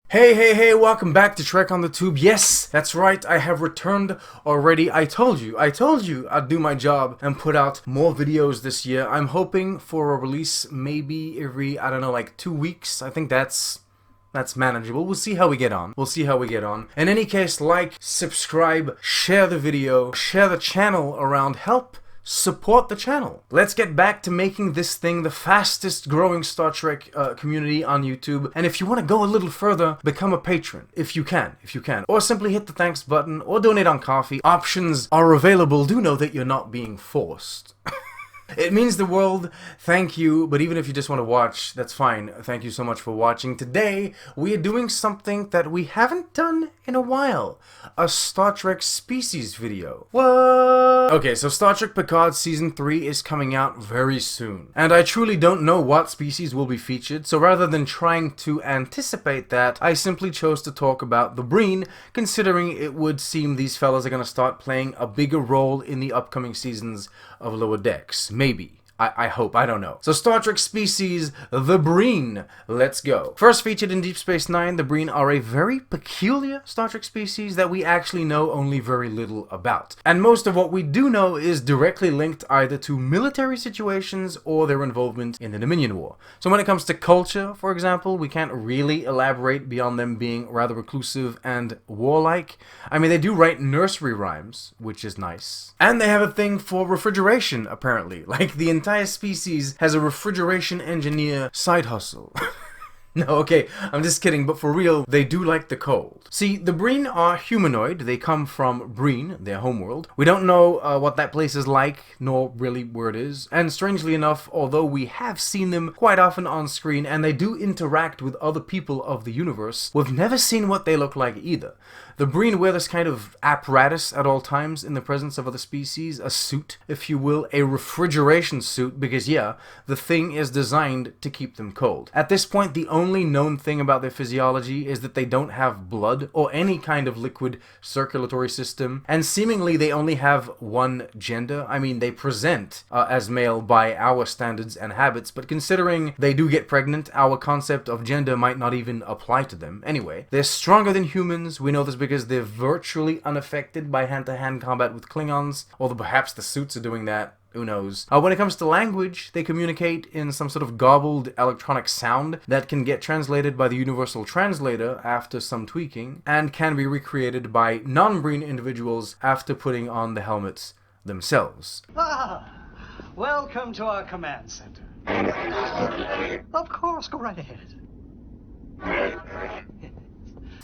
Hey, welcome back to Trek on the Tube. Yes, that's right, I have returned already. I told you I'd do my job and put out more videos this year. I'm hoping for a release maybe every, I don't know, like 2 weeks. I think that's manageable. We'll see how we get on. In any case, like, subscribe, share the video, share the channel around, help support the channel. Let's get back to making this thing the fastest growing Star Trek community on YouTube. And if you want to go a little further, become a patron. If you can. Or simply hit the thanks button or donate on Coffee. Options are available. Do know that you're not being forced. It means the world, thank you, but even if you just want to watch, that's fine. Thank you so much for watching. Today, we are doing something that we haven't done in a while. A Star Trek Species video. What? Okay, so Star Trek Picard Season 3 is coming out very soon. And I truly don't know what species will be featured, so rather than trying to anticipate that, I simply chose to talk about the Breen, considering it would seem these fellas are going to start playing a bigger role in the upcoming seasons of Lower Decks. Maybe. I hope. I don't know. So Star Trek Species, the Breen. Let's go. First featured in Deep Space Nine, the Breen are a very peculiar Star Trek species that we actually know only very little about. And most of what we do know is directly linked either to military situations or their involvement in the Dominion War. So when it comes to culture, for example, we can't really elaborate beyond them being rather reclusive and warlike. I mean, they do write nursery rhymes, which is nice. And they have a thing for refrigeration, apparently. Like, the entire species has a refrigeration engineer side hustle. No, okay, I'm just kidding, but for real, they do like the cold. See, the Breen are humanoid. They come from Breen, their homeworld. We don't know what that place is like, nor really where it is. And strangely enough, although we have seen them quite often on screen, and they do interact with other people of the universe, we've never seen what they look like either. The Breen wear this kind of apparatus at all times in the presence of other species, a suit, if you will, a refrigeration suit, because yeah, the thing is designed to keep them cold. At this point, the only known thing about their physiology is that they don't have blood or any kind of liquid circulatory system, and seemingly they only have one gender. I mean, they present as male by our standards and habits, but considering they do get pregnant, our concept of gender might not even apply to them. Anyway, they're stronger than humans. We know this because they're virtually unaffected by hand-to-hand combat with Klingons, although perhaps the suits are doing that. Who knows? When it comes to language, they communicate in some sort of garbled electronic sound that can get translated by the Universal Translator after some tweaking, and can be recreated by non-Breen individuals after putting on the helmets themselves. Welcome to our command center. Of course, go right ahead.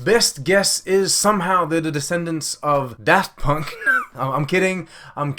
Best guess is somehow they're the descendants of Daft Punk. I'm kidding. I'm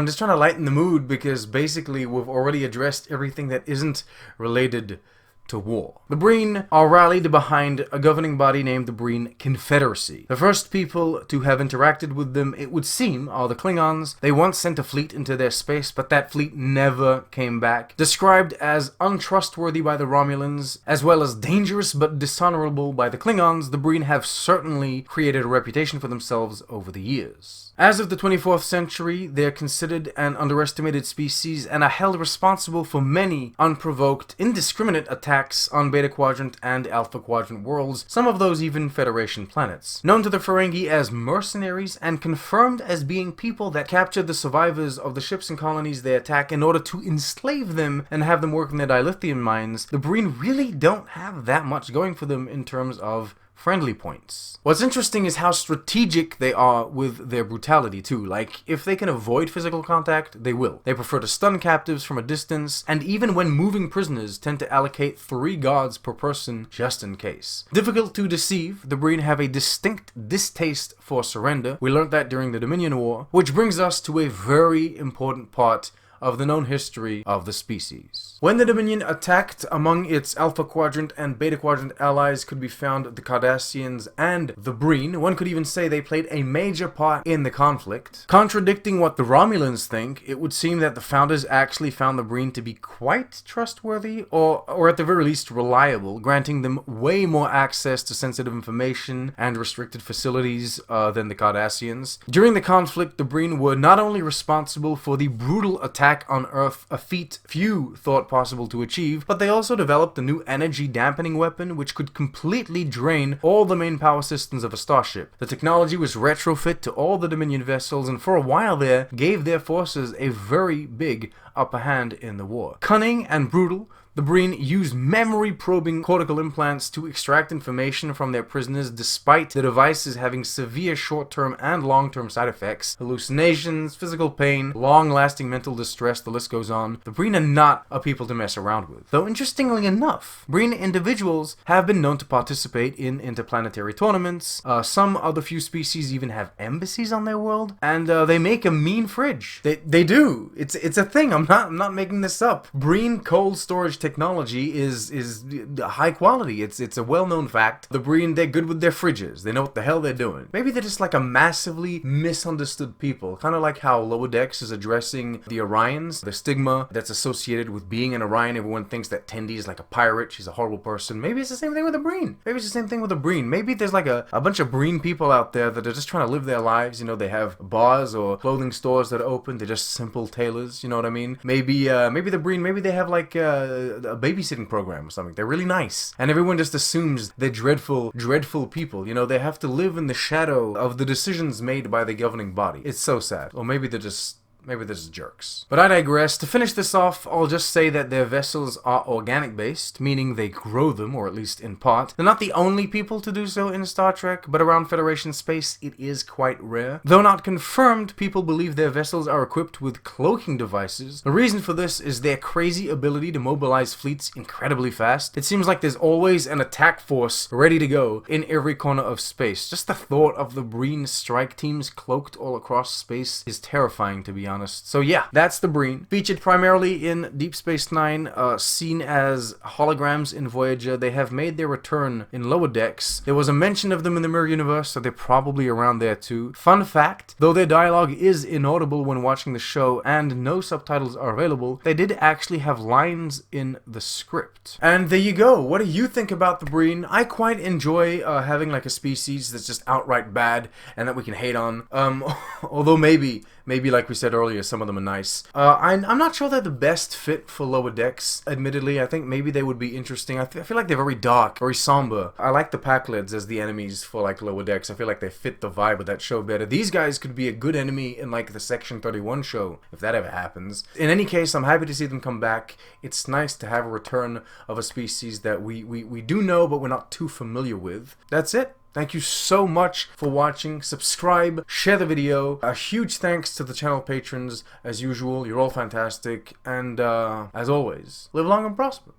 just trying to lighten the mood because basically we've already addressed everything that isn't related to war. The Breen are rallied behind a governing body named the Breen Confederacy. The first people to have interacted with them, it would seem, are the Klingons. They once sent a fleet into their space, but that fleet never came back. Described as untrustworthy by the Romulans, as well as dangerous but dishonorable by the Klingons, the Breen have certainly created a reputation for themselves over the years. As of the 24th century, they are considered an underestimated species and are held responsible for many unprovoked, indiscriminate attacks on Beta Quadrant and Alpha Quadrant worlds, some of those even Federation planets. Known to the Ferengi as mercenaries and confirmed as being people that capture the survivors of the ships and colonies they attack in order to enslave them and have them work in their dilithium mines, the Breen really don't have that much going for them in terms of friendly points. What's interesting is how strategic they are with their brutality too. Like, if they can avoid physical contact, they will. They prefer to stun captives from a distance, and even when moving prisoners, tend to allocate 3 guards per person just in case. Difficult to deceive, the Breen have a distinct distaste for surrender. We learned that during the Dominion War, which brings us to a very important part of the known history of the species. When the Dominion attacked, among its Alpha Quadrant and Beta Quadrant allies could be found the Cardassians and the Breen. One could even say they played a major part in the conflict. Contradicting what the Romulans think, it would seem that the founders actually found the Breen to be quite trustworthy, or at the very least reliable, granting them way more access to sensitive information and restricted facilities than the Cardassians. During the conflict, the Breen were not only responsible for the brutal attack attack on Earth, a feat few thought possible to achieve, but they also developed a new energy dampening weapon which could completely drain all the main power systems of a starship. The technology was retrofit to all the Dominion vessels, and for a while there gave their forces a very big upper hand in the war. Cunning and brutal, the Breen used memory-probing cortical implants to extract information from their prisoners despite the devices having severe short-term and long-term side effects, hallucinations, physical pain, long-lasting mental distress, the list goes on. The Breen are not a people to mess around with. Though interestingly enough, Breen individuals have been known to participate in interplanetary tournaments. Some other few species even have embassies on their world, and they make a mean fridge. They do. It's a thing. I'm not making this up. Breen cold storage technology is high quality. It's a well-known fact. The Breen, they're good with their fridges. They know what the hell they're doing. Maybe they're just like a massively misunderstood people. Kind of like how Lower Decks is addressing the Orions, the stigma that's associated with being an Orion. Everyone thinks that Tendi is like a pirate. She's a horrible person. Maybe it's the same thing with the Breen. Maybe it's the same thing with the Breen. Maybe there's like a bunch of Breen people out there that are just trying to live their lives. You know, they have bars or clothing stores that are open. They're just simple tailors. You know what I mean? Maybe the Breen, maybe they have like a babysitting program or something. They're really nice, and everyone just assumes they're dreadful people. You know, they have to live in the shadow of the decisions made by the governing body. It's so sad. Or maybe they're just jerks. But I digress. To finish this off, I'll just say that their vessels are organic-based, meaning they grow them, or at least in part. They're not the only people to do so in Star Trek, but around Federation space, it is quite rare. Though not confirmed, people believe their vessels are equipped with cloaking devices. The reason for this is their crazy ability to mobilize fleets incredibly fast. It seems like there's always an attack force ready to go in every corner of space. Just the thought of the Breen strike teams cloaked all across space is terrifying, to be honest. So yeah, that's the Breen. Featured primarily in Deep Space Nine, seen as holograms in Voyager. They have made their return in Lower Decks. There was a mention of them in the Mirror Universe, so they're probably around there too. Fun fact, though their dialogue is inaudible when watching the show and no subtitles are available, they did actually have lines in the script. And there you go. What do you think about the Breen? I quite enjoy having like a species that's just outright bad and that we can hate on. Although maybe like we said earlier, some of them are nice. I'm not sure they're the best fit for Lower Decks, admittedly. I think maybe they would be interesting. I feel like they're very dark, very somber. I like the Packlids as the enemies for like Lower Decks. I feel like they fit the vibe of that show better. These guys could be a good enemy in like the Section 31 show, if that ever happens. In any case, I'm happy to see them come back. It's nice to have a return of a species that we do know, but we're not too familiar with. That's it. Thank you so much for watching. Subscribe, share the video. A huge thanks to the channel patrons, as usual. You're all fantastic. And as always, live long and prosper.